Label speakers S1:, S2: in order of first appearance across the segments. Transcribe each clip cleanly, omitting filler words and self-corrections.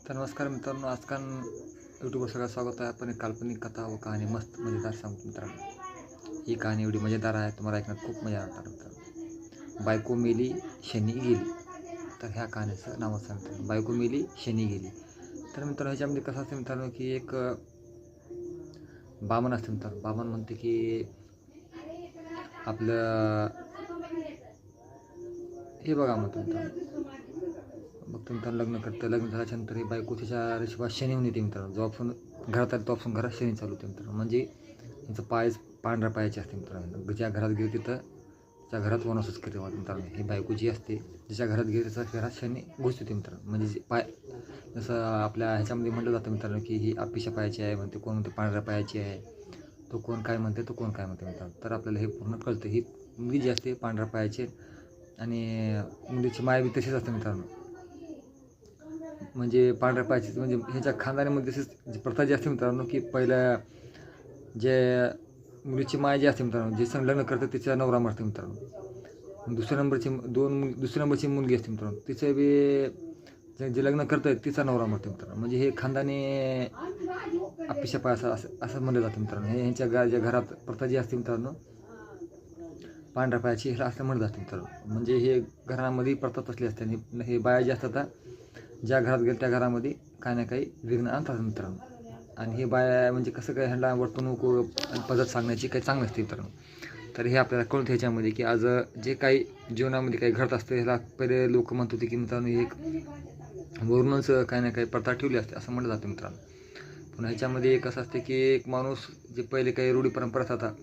S1: तर नमस्कार मित्रांनो, आजकाल यूट्यूबवर सगळं स्वागत आहे. आपण एक काल्पनिक कथा व कहाणी मस्त मजेदार सांगतो मित्रांनो. ही कहाणी एवढी मजेदार आहे, तुम्हाला ऐकण्यात खूप मजा येणार मित्रांनो. बायको मेली शनी गेली. तर ह्या कहाणीचं नाव सांगतो, बायको मेली शनी गेली. तर मित्रांनो, ह्याच्यामध्ये कसं असतं मित्रांनो की एक बामण असतं मित्रांनो. बामण म्हणते की आपलं हे बघा म्हणतो मित्रांनो. मग मित्रांनो लग्न करतं. लग्न झाल्याच्यानंतर ही बायको तिच्या रेशिपास शनी येऊन येते मित्रांनो. जेव्हापासून घरात आली तेव्हापासून घरात शनी चालू होते मित्रांनो. म्हणजे यांचं पाय पांढऱ्या पायाचे असते मित्रांनो. ज्या घरात गेली तिथं त्या घरात वनवासच करते मित्रांनो. ही बायको जी असते जिच्या घरात गेली त्याच्या घरात शनी घुसते मित्रांनो. म्हणजे पाय जसं आपल्या ह्याच्यामध्ये म्हटलं जातं मित्रांनो की ही आपिशा पायाची आहे म्हणते, कोण म्हणते पांढऱ्या पायाची आहे, तो कोण काय म्हणते, तो कोण काय म्हणते मित्रांनो. तर आपल्याला हे पूर्ण कळतं. ही मुलगी जी असते पांढऱ्या पायाची आणि मुलीची माय बी तशीच असते मित्रांनो. म्हणजे पांढऱ्या पायाची म्हणजे ह्याच्या खानदानीमध्ये तशीच प्रथा जी असते मित्रांनो की पहिल्या जे मुलीची माय जी असते मित्रांनो, जे संग लग्न करतं तिचा नवरा मरते मित्रांनो. दुसऱ्या नंबरची मुलगी असते मित्रांनो, तिचं बी जे लग्न करतं तिचा नवरा मरते मित्रांनो. म्हणजे हे खानदानी अपिशा पाय असं म्हणलं जातं मित्रांनो. हे ह्यांच्या ज्या घरात प्रथा जी असते मित्रांनो पांढऱ्या पायाची, ह्याला असं म्हणलं जातं मित्रांनो. म्हणजे हे घरामध्ये प्रथा असली असते आणि हे बाया जे असतात ज्या घरात गेलं त्या घरामध्ये काही ना काही विघ्न आणतात मित्रांनो. आणि हे बाया म्हणजे कसं काय ह्यांना वर्तणूक आणि पद्धत सांगण्याची काही चांगली असते मित्रांनो. तर हे आपल्याला कळतं ह्याच्यामध्ये की आज जे काही जीवनामध्ये काही घडत असतं ह्याला पहिले लोक म्हणत होते की मित्रांनो एक वरूनच काही ना काही प्रथा ठेवली असते असं म्हटलं जातं मित्रांनो. पण ह्याच्यामध्ये एक असं असते की एक माणूस जे पहिले काही रूढी परंपरा असतात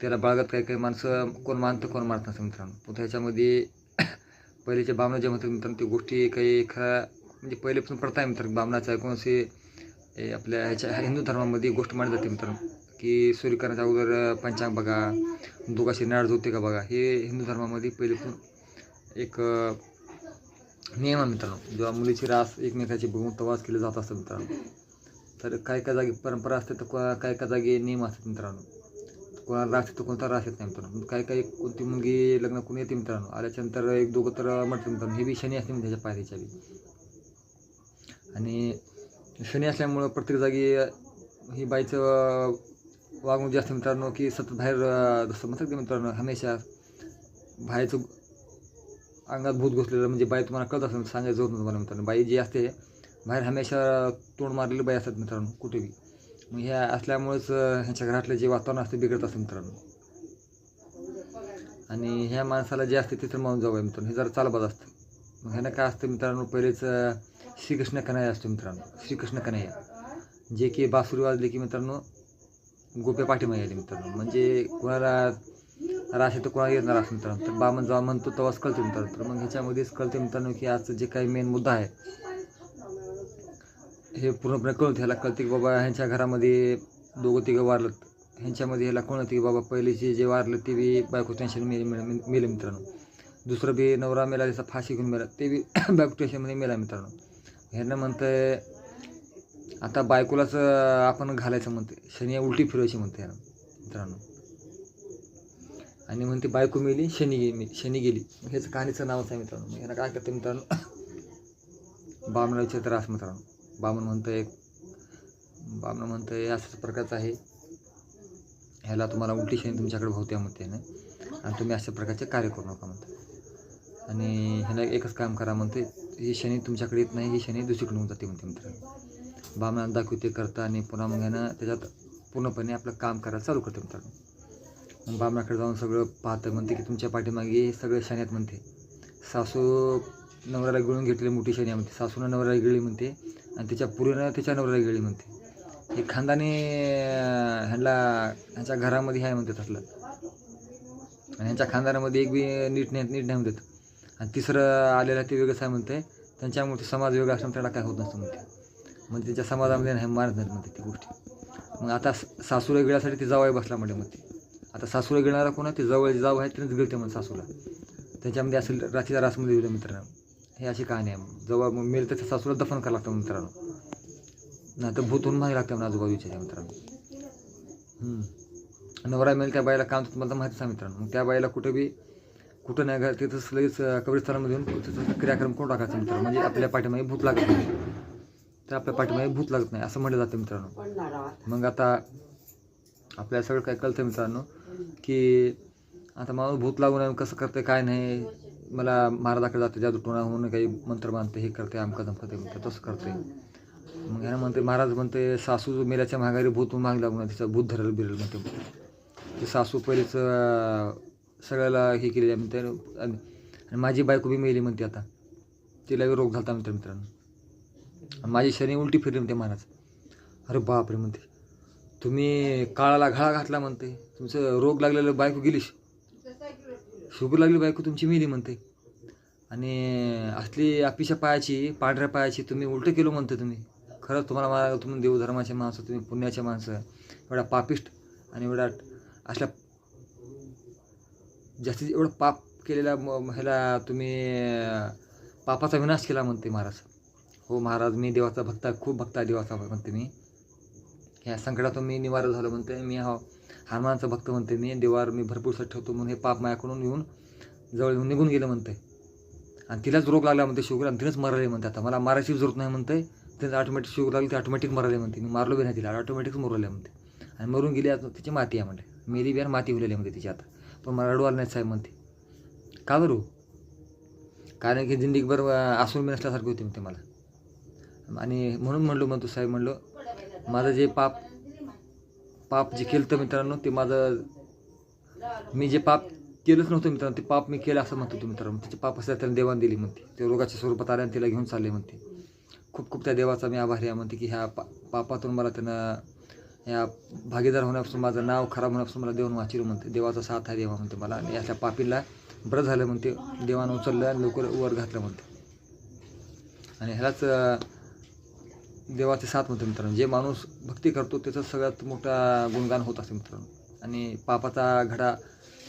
S1: त्याला बाळगत काही काही माणसं कोण मानतं कोण मानत नसतं मित्रांनो. पण ह्याच्यामध्ये पहिलेचे बामणं जे म्हणतात मित्रांनो ती गोष्टी काही खऱ्या म्हणजे पहिलेपासून प्रथा आहे मित्रांनो. बामणाचं ऐकून आपल्या ह्याच्या हिंदू धर्मामध्ये गोष्ट मांडली जाते मित्रांनो की सूर्यकिरणाच्या अगोदर पंचांग बघा, दोघाशी नाळ जुळते का बघा. हे हिंदू धर्मामध्ये पहिलेपासून एक नियम आहे मित्रांनो. जेव्हा मुलीची रास एकमेकाची बघून तवाच केलं जात असतं मित्रांनो. तर काही काही जागी परंपरा असते तर काही काही जागी नियम असतात मित्रांनो. कोणाला रास येतो कोणता रास येत नाही मित्रांनो. काही काही कोणती मुलगी लग्न कोणी येते मित्रांनो, आल्याच्यानंतर एक दोघं तर म्हणतात मित्रांनो हे बी शनी असते त्याच्या पायरीच्या बी. आणि शनी असल्यामुळं प्रत्येक जागी ही बाईचं वागणूक जे असते मित्रांनो की सतत बाहेर जसं म्हणतात की मित्रांनो हमेशा बाहेरचं अंगात भूत घुसलेलं म्हणजे बाई तुम्हाला कळत असेल सांगायचं होत तुम्हाला मित्रांनो. बाई जी असते बाहेर हमेशा तोंड मारलेली बाई असतात मित्रांनो कुठे बी. मग ह्या असल्यामुळेच ह्यांच्या घरातलं जे वातावरण असते बिघडत असतं मित्रांनो. आणि ह्या माणसाला जे असते तिथं माणूस जाऊ आहे मित्रांनो. हे जरा चालबाज असतं. मग ह्यानं काय असतं मित्रांनो पहिलेच श्रीकृष्ण कन्हैया असतो मित्रांनो. श्रीकृष्ण कन्हैया जे की बासुरी वाजले की मित्रांनो गोप्या पाठीमागे आले मित्रांनो. म्हणजे कोणाला रास येतो कोणाला येणार असं मित्रांनो. तर बामण जेव्हा म्हणतो तेव्हाच कळते मित्रांनो. तर मग ह्याच्यामध्येच कळते मित्रांनो की आजचं जे काही मेन मुद्दा आहे हे पूर्णपणे कळतं. ह्याला कळते की बाबा ह्यांच्या घरामध्ये दोघं तिघं वारलं. ह्यांच्यामध्ये ह्याला कळतं की बाबा पहिलेचे जे वारलं ते बी बायको टेन्शन मेले मित्रांनो. दुसरं बी नवरा मेला त्याचा फाशी घेऊन मेला ते बी बायको टेन्शनमध्ये मेला मित्रांनो. ह्यांना म्हणतंय आता बायकोलाच आपण घालायचं म्हणते, शनी उलटी फिरवायची म्हणते ह्याला मित्रांनो. आणि म्हणते बायको मेली शनी गेली. ह्याचं कहाणीचं नावच आहे मित्रांनो. मग ह्याला काय करतं मित्रांनो बामणा विचारतं रास मित्रांनो. बामण म्हणतंय असंच प्रकारचं आहे, ह्याला तुम्हाला उलटी शनी तुमच्याकडे भोवत्या म्हणते ना आणि तुम्ही अशा प्रकारचे कार्य करू नका म्हणते. आणि ह्याला एकच काम करा म्हणते, ही शनी तुमच्याकडे येत नाही, ही शनी दुसरीकडे होऊन जाते म्हणते मित्रांनो. बामणाला दाखवते करतं आणि पुन्हा मग ह्यानं त्याच्यात पूर्णपणे आपलं काम करायला चालू करते मित्रांनो. मग बामणाकडे जाऊन सगळं पाहतं. म्हणते की तुमच्या पाठीमागे सगळे शनी आहेत म्हणते. सासू नवऱ्याला गिळून घेतली मोठी शनी म्हणते, सासूनं नवऱ्याला गिळली म्हणते आणि तिच्या पुरीनं तिच्या नवऱ्याला गिळली म्हणते. हे खानदानी ह्यांच्या घरामध्ये आहे म्हणते तसलं. आणि ह्यांच्या खानदानामध्ये एक बी नीट नाही म्हणतात. आणि तिसरं आलेलं ते वेगळंच आहे म्हणते. त्यांच्यामुळे समाज वेगळा असल्यामुळे त्याला काय होत नसतं म्हणते. म्हणजे त्यांच्या समाजामध्ये नाही मारत नाही म्हणते ती गोष्टी. मग आता सासूला गिळण्यासाठी ती जावई बसला म्हणते. आता सासूला गिळणारा कोण आहे ते जाऊ आहे त्यांनीच गिळते म्हणते सासूला. त्याच्यामध्ये असेल रात्रीच्या रासमध्ये गेलं मित्रांनो. हे अशी कहाणी आहे. जेव्हा मग मेल तर सासूला दफन करावं लागतं मित्रांनो. नाही तर भूत होऊन मागे लागतं म्हणून आजूबाजूच्या मित्रांनो. नवरा मेल त्या बाईला काम तुम्हाला माहितीच आहे मित्रांनो. मग त्या बाईला कुठं नाही तिथंच लगेच कब्रिस्तानामध्ये येऊन तिथं क्रियाक्रम करून टाकायचं मित्रांनो. म्हणजे आपल्या पाठीमागे भूत लागत नाही. तर आपल्या पाठीमागे भूत लागत नाही असं म्हटलं जातं मित्रांनो. मग आता आपल्याला सगळं काय कळतं मित्रांनो की आता माणूस भूत लागून कसं करते काय नाही, मला महाराजाकडे जाते जादूटोणा म्हणून काही मंत्र बांधते, हे करते आमका जमकते म्हणते, तसं करते. मग ह्यानं म्हणते महाराज म्हणते सासू मेल्याच्या माघारी भूत माग लागून तिचं भूत धरल बिरल म्हणते. ती सासू पहिलेच सगळ्याला हे केलेलं आहे म्हणते. आणि माझी बायको बी मेली म्हणते, आता तिला बी रोग झाला म्हणते मित्रांनो. माझी शनी उलटी फिरली म्हणते महाराज. अरे बापरे म्हणते, तुम्ही काळाला घाळा घातला म्हणते, तुमचं रोग लागलेलं बायको गेली, शुगर लागली बायको तुमची मेली म्हणते. आणि असली अपिशा पायाची पांढऱ्या पायाची तुम्ही उलटं केलं म्हणते. तुम्ही खरंच तुम्हाला मला तुम्ही देवधर्माचे माणसं, तुम्ही पुण्याचे माणसं, एवढा पापिष्ट आणि एवढा असल्या जास्तीत एवढं पाप केलेला ह्याला तुम्ही पापाचा विनाश केला म्हणते महाराज. हो महाराज, मी देवाचा भक्त आहे, खूप भक्त आहे देवाचा म्हणते मी. ह्या संकटातून मी निवारण झालं म्हणते. मी हनुमानचा भक्त म्हणते मी, देवावर मी भरपूर सट ठेवतो म्हणून हे पाप माझ्याकडून येऊन जवळ येऊन निघून गेलं म्हणते. आणि तिलाच रोग लागला म्हणते शुगर, आणि तिनंच मरले म्हणते. आता मला मारायची जरूरत नाही म्हणते, तिनं ऑटोमॅटिक शुगर लागली, ते ऑटोमॅटिक मरले म्हणते. मी मारलो बी नाही तिला, ऑटोमॅटिकच मरले म्हणते. आणि मरून गेली आता तिची माती आहे म्हणते, मेली बिहार माती होलेली म्हणते तिची आता. पण मला रडू आलं नाही साहेब म्हणते. का बरू? कारण की जिंदगीभर आसून मी नसल्यासारखी होती म्हणते मला. आणि म्हणून म्हणलो साहेब म्हणलो, माझं जे पाप जे केलं तर मित्रांनो, ते माझं मी जे पाप केलंच नव्हतं मित्रांनो, ते पाप मी केलं असं म्हणतो तुम्ही मित्रांनो. तिचे पाप असल्या त्याला देवान दिली म्हणते, ते रोगाच्या स्वरूपात आले आणि तिला घेऊन चालले म्हणते. खूप खूप त्या देवाचा मी आभारी आहे म्हणते की ह्या पापातून मला त्यानं ह्या भागीदार होण्यापासून, माझं नाव खराब होण्यापासून मला देवान वाचिलं म्हणते. देवाचा साथ आहे देवा म्हणते मला. आणि याच्या पापीला बरं झालं म्हणते, देवानं उचललं आणि लवकर वर घातलं म्हणते. आणि ह्यालाच देवाचे साथ म्हणते मित्रांनो. जे माणूस भक्ती करतो त्याचं सगळ्यात मोठा गुणगान होत असते मित्रांनो. आणि पापाचा घडा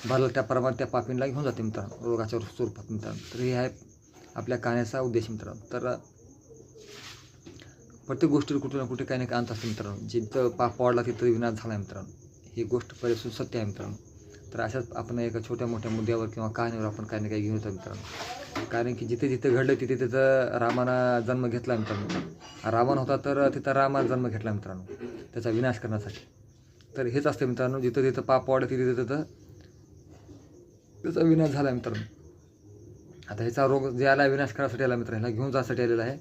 S1: भरला त्याप्रमाणे त्या पापींना घेऊन जाते मित्रांनो, रोगाच्या स्वरूपात मित्रांनो. तर हे आहे आपल्या कहाण्याचा उद्देश मित्रांनो. तर प्रत्येक गोष्टीवर कुठे ना कुठे काही ना काही अंत असते मित्रांनो. जिथं पाप वाढला तिथं विनाश झाला आहे मित्रांनो. ही गोष्ट परिसून सत्य आहे मित्रांनो. तर अशाच आपण एका छोट्या मोठ्या मुद्द्यावर किंवा कहाणीवर आपण काही ना काही घेऊन येतो मित्रांनो. कारण की जिथे जिथे घडलं तिथे तिथं रामानं जन्म घेतला मित्रांनो. रावण होता तर तिथं रामानं जन्म घेतला मित्रांनो, त्याचा विनाश करण्यासाठी. तर हेच असतं मित्रांनो, जिथं तिथं पाप वाढलं तिथे तिथं त्याचा विनाश झाला मित्रांनो. आता ह्याचा रोग जे आला विनाश करायसाठी आला मित्रांनो, ह्याला घेऊन जाण्यासाठी आलेला आहे.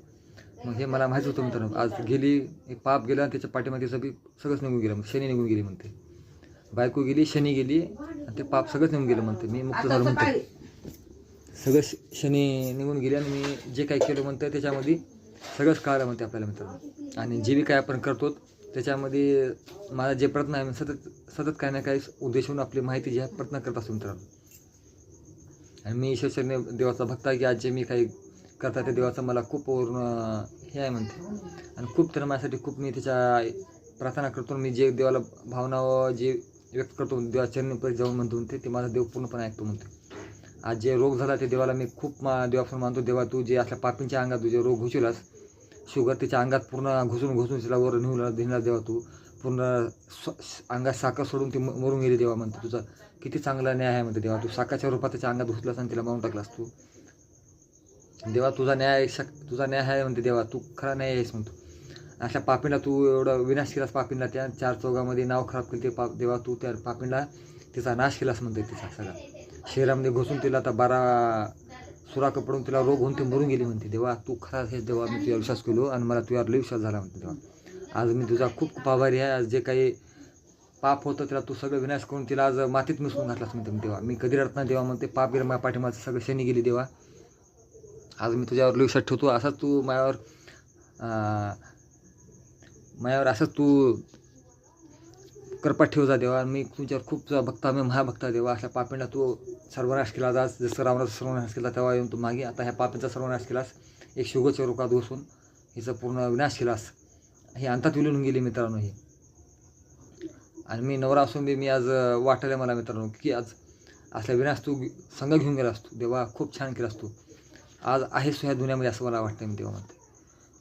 S1: मग हे मला माहीत होतं मित्रांनो. आज गेली, हे पाप गेलं आणि त्याच्या पाठीमध्ये सगळंच निघून गेलं. शनी निघून गेली म्हणते, बायको गेली, शनी गेली आणि ते पाप सगळंच निघून गेलं म्हणते. मी मुक्त झालो म्हणते, सगळं शनी निघून गेले आणि मी जे काही केलं म्हणतं त्याच्यामध्ये सगळंच कळालं म्हणते आपल्याला मित्रांनो. आणि जे बी काय आपण करतो त्याच्यामध्ये माझा जे प्रयत्न आहे, सतत काही ना काही उद्देशून आपली माहिती जी आहे प्रयत्न करत असतो मित्रांनो. आणि मी ईश्वरने देवाचा भक्त आहे की आज जे मी काही करता ते देवाचं मला खूप पूर्ण हे आहे म्हणते. आणि खूप तर माझ्यासाठी खूप मी त्याच्या प्रार्थना करतो. मी जे देवाला भावना जे व्यक्त करतो देवाचरणी जाऊन म्हणतो म्हणते, ते माझा देव पूर्णपणे ऐकतो म्हणते. आज जे रोग झाला ते देवाला मी खूप देवापासून मानतो. देवा तू जे असल्या पापींच्या अंगात तुझे रोग घुसलास, शुगर तिच्या अंगात पूर्ण घुसून तिला वर नेला देवा. तू पूर्ण अंगात साखर सोडून ती मरून गेली देवा म्हणते. तुझा किती चांगला न्याय आहे म्हणते देवा. तू साखरच्या रूपात त्याच्या अंगात घुसलास आणि तिला मारून टाकलास तू देवा. तुझा न्याय आहे म्हणते देवा. तू खरा न्याय आहेस म्हणतो. अशा पापींना तू एवढा विनाश केलास, पापींना त्या चार चौघामध्ये नाव खराब केलं ते पाप देवा. तू त्या पापींना तिचा नाश केलास म्हणते. तिचा सगळा शरीरामध्ये घुसून तिला आता 12 सुराखं पडून तिला रोग होऊन ती मरून गेली म्हणते देवा. तू खरा हेच देवा. मी तुझ्यावर विश्वास केलो आणि मला तुझ्यावर लई विश्वास झाला म्हणते देवा. आज मी तुझा खूप खूप आभारी आहे. आज जे काही पाप होतं त्याला तू सगळं विनाश करून तिला आज मातीत मिसळून घातलास म्हणते देवा. मी कधी रडत नाही देवा म्हणते. पाप गेलं माझ्या पाठीमागचं सगळं शनी गेली देवा. आज मी तुझ्यावर विश्वास ठेवतो. असाच तू माझ्यावर असंच तू कृपा ठेव जा देवा. मी तुझ्यावर खूप भक्त, मी महाभक्ता देवा. अशा पापींना तू सर्वनाश केला. आज जसं रावणाचा सर्वनाश केला तेव्हा येऊन तू मागे आता ह्या पापींचा सर्वनाश केलास. एक शुगरच्या रोगात घुसून हिचा पूर्ण विनाश केलास. हे अंतात विलीन गेली मित्रांनो हे. आणि मी नवरा असून बी मी आज वाटलं मला मित्रांनो की आज असला विनाश तू संघ घेऊन गेलास तू देवा. खूप छान केलास तू. आज आहेस ह्या दुनियामध्ये असं मला वाटतं मी देवा म्हणते.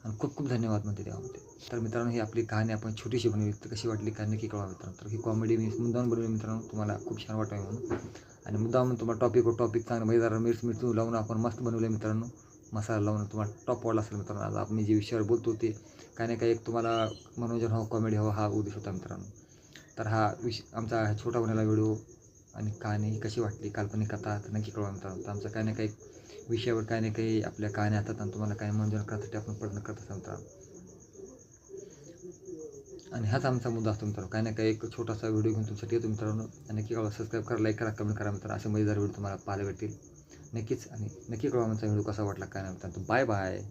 S1: आणि खूप खूप धन्यवाद म्हणते देवा म्हणते. तर मित्रांनो ही आपली कहाणी आपण छोटीशी बनवली. तर कशी वाटली कहाणी की कळवा मित्रांनो. तर ही कॉमेडी मी मुद्दाम बनवली मित्रांनो, तुम्हाला खूप छान वाटावी म्हणून. आणि मुद्दाम तुम्हाला टॉपिक चांगलं मजेदार मिरची लावून आपण मस्त बनवले मित्रांनो. मसाला लावून तुम्हाला टॉप वाढला असेल मित्रांनो. आज आपण जे विषयावर बोलतो ते काही ना काही एक तुम्हाला मनोरंजन हवं, कॉमेडी हवं, हा उद्देश होता मित्रांनो. तर हा आमचा छोटा बनलेला व्हिडिओ आणि कहाणी कशी वाटली, काल्पनिक कथा, तर नक्की कळवा मित्रांनो. तर आमचं काही ना काही विषयावर काही ना काही आपल्या कहाण्या असतात आणि तुम्हाला काही मनोरंजन करण्यासाठी आपण प्रयत्न करत असतो मित्रांनो. आणि हाच आमचा मुद्दा असतो मित्रांनो. काही ना काही एक छोटासा व्हिडिओ घेऊन तुमच्यासाठी येतो मित्रांनो. आणि नक्की कळवा, सबस्क्राईब करा, लाईक करा, कमेंट करा मित्रांनो. असे मजेदार व्हिडिओ तुम्हाला पाहायला भेटतील नक्कीच. आणि नक्की कळवा आमचा व्हिडिओ कसा वाटला काय नाही मित्रांनो. Bye bye.